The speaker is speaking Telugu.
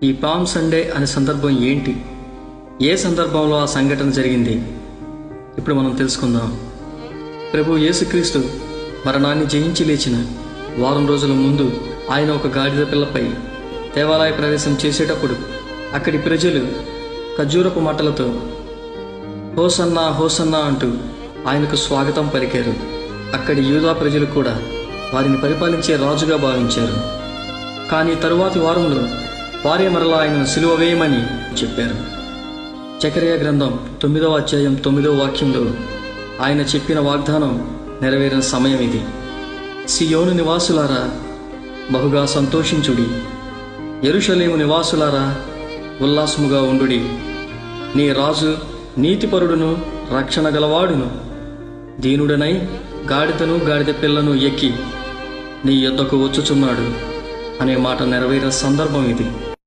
ఈ పామ్ సండే అనే సందర్భం ఏంటి? ఏ సందర్భంలో ఆ సంఘటన జరిగింది? ఇప్పుడు మనం తెలుసుకుందాం. ప్రభు యేసుక్రీస్తు మరణాన్ని జయించి లేచిన వారం రోజుల ముందు ఆయన ఒక గాడిద పిల్లపై దేవాలయ ప్రవేశం చేసేటప్పుడు అక్కడి ప్రజలు ఖర్జూరపు మట్టలతో హోసన్నా హోసన్నా అంటూ ఆయనకు స్వాగతం పలికారు. అక్కడి యూదా ప్రజలు కూడా వారిని పరిపాలించే రాజుగా భావించారు. కానీ తరువాతి వారంలో వారే మరలా ఆయనను సిలువ వేయమని చెప్పారు. జకర్యా గ్రంథం 9వ అధ్యాయం 9వ వాక్యంలో ఆయన చెప్పిన వాగ్దానం నెరవేరిన సమయం ఇది. సియోను నివాసులారా బహుగా సంతోషించుడి, యెరూషలేము నివాసులారా ఉల్లాసముగా ఉండుడి. నీ రాజు నీతిపరుడును రక్షణ గలవాడును దీనుడనై గాడిదను గాడిద పిల్లను ఎక్కి నీ యొద్దకు వచ్చుచున్నాడు అనే మాట నెరవేరిన సందర్భం ఇది.